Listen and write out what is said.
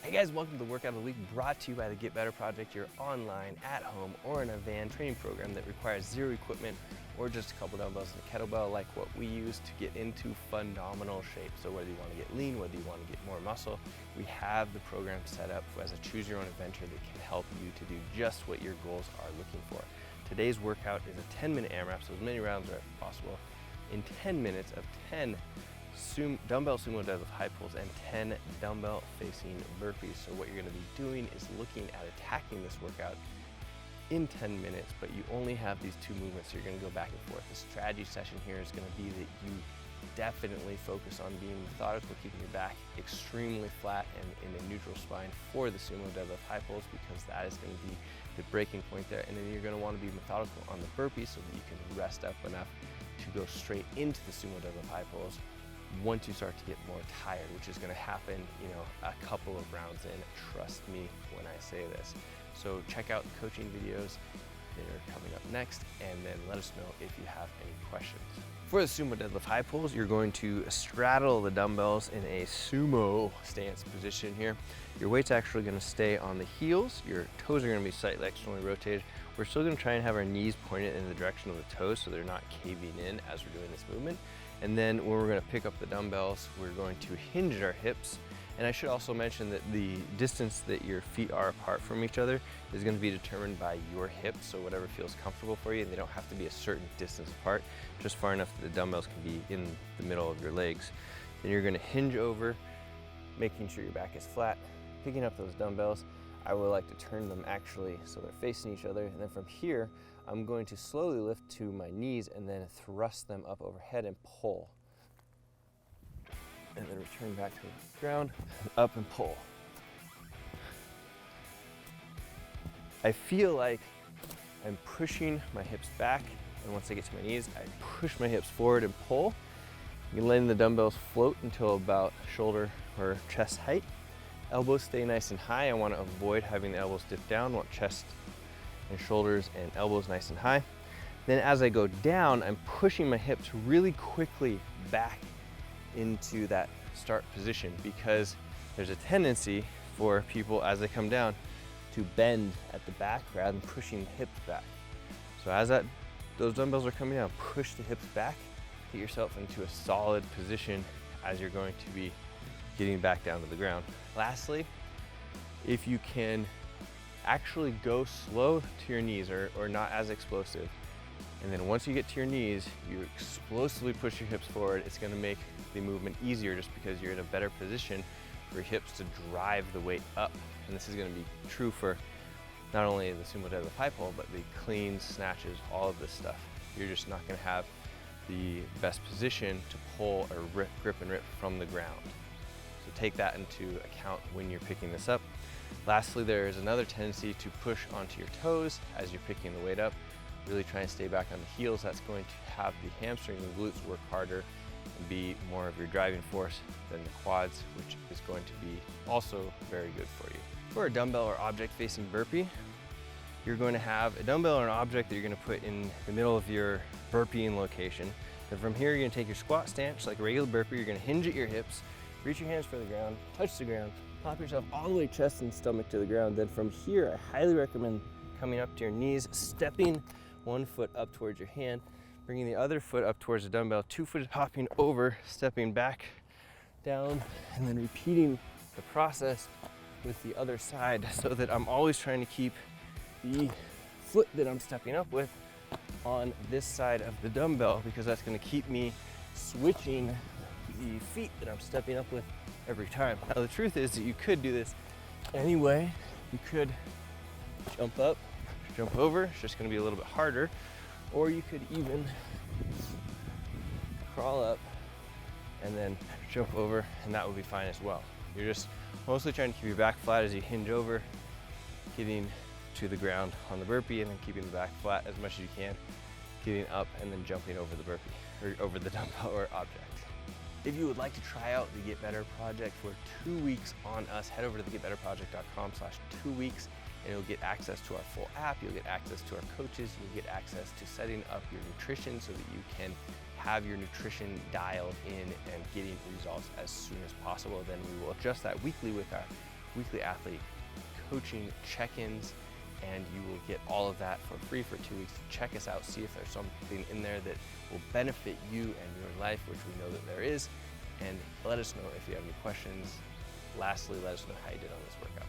Hey guys, welcome to the Workout of the Week, brought to you by the Get Better Project, your online, at home, or in a van training program that requires zero equipment or just a couple dumbbells and a kettlebell like what we use to get into phenomenal shape. So whether you want to get lean, whether you want to get more muscle, we have the program set up as a choose your own adventure that can help you to do just what your goals are looking for. Today's workout is a 10-minute AMRAP, so as many rounds as possible in 10 minutes of 10 dumbbell sumo deadlift high pulls and 10 dumbbell facing burpees. So what you're going to be doing is looking at attacking this workout in 10 minutes, but you only have these two movements, so you're going to go back and forth. The strategy session here is going to be that you definitely focus on being methodical, keeping your back extremely flat and in a neutral spine for the sumo deadlift high pulls, because that is going to be the breaking point there. And then you're going to want to be methodical on the burpees so that you can rest up enough to go straight into the sumo deadlift high pulls once you start to get more tired, which is going to happen, a couple of rounds in. Trust me when I say this. So check out the coaching videos that are coming up next, and then let us know if you have any questions. For the sumo deadlift high pulls, you're going to straddle the dumbbells in a sumo stance position here. Your weight's actually going to stay on the heels. Your toes are going to be slightly externally rotated. We're still going to try and have our knees pointed in the direction of the toes so they're not caving in as we're doing this movement. And then when we're going to pick up the dumbbells, we're going to hinge our hips. And I should also mention that the distance that your feet are apart from each other is going to be determined by your hips, so whatever feels comfortable for you. They don't have to be a certain distance apart, just far enough that the dumbbells can be in the middle of your legs. Then you're going to hinge over, making sure your back is flat, picking up those dumbbells. I would like to turn them actually so they're facing each other, and then from here I'm going to slowly lift to my knees and then thrust them up overhead and pull. And then return back to the ground, up and pull. I feel like I'm pushing my hips back, and once I get to my knees, I push my hips forward and pull. You're letting the dumbbells float until about shoulder or chest height. Elbows stay nice and high. I want to avoid having the elbows dip down. I want chest and shoulders and elbows nice and high. Then as I go down, I'm pushing my hips really quickly back into that start position, because there's a tendency for people as they come down to bend at the back rather than pushing the hips back. So as those dumbbells are coming down, push the hips back, get yourself into a solid position as you're going to be getting back down to the ground. Lastly, if you can actually go slow to your knees or not as explosive, and then once you get to your knees, you explosively push your hips forward, it's going to make the movement easier just because you're in a better position for your hips to drive the weight up. And this is going to be true for not only the sumo deadlift high pull, but the cleans, snatches, all of this stuff. You're just not going to have the best position to pull or grip and rip from the ground. So take that into account when you're picking this up. Lastly, there is another tendency to push onto your toes as you're picking the weight up. Really try and stay back on the heels. That's going to have the hamstring and glutes work harder and be more of your driving force than the quads, which is going to be also very good for you. For a dumbbell or object facing burpee, you're going to have a dumbbell or an object that you're going to put in the middle of your burpeeing location. Then from here, you're going to take your squat stance like a regular burpee. You're going to hinge at your hips, reach your hands for the ground, touch the ground, pop yourself all the way chest and stomach to the ground. Then from here, I highly recommend coming up to your knees, stepping one foot up towards your hand, bringing the other foot up towards the dumbbell, 2 foot hopping over, stepping back down, and then repeating the process with the other side, so that I'm always trying to keep the foot that I'm stepping up with on this side of the dumbbell, because that's going to keep me switching the feet that I'm stepping up with every time. Now the truth is that you could do this anyway. You could jump up, jump over, it's just going to be a little bit harder, or you could even crawl up and then jump over, and that would be fine as well. You're just mostly trying to keep your back flat as you hinge over, getting to the ground on the burpee, and then keeping the back flat as much as you can, getting up and then jumping over the burpee or over the dumbbell or object. If you would like to try out the Get Better Project for 2 weeks on us, head over to thegetbetterproject.com/2 weeks, and you'll get access to our full app, you'll get access to our coaches, you'll get access to setting up your nutrition so that you can have your nutrition dialed in and getting results as soon as possible, then we will adjust that weekly with our weekly athlete coaching check-ins, and you will get all of that for free for 2 weeks. Check us out, see if there's something in there that will benefit you and your life, which we know that there is, and let us know if you have any questions. Lastly, let us know how you did on this workout.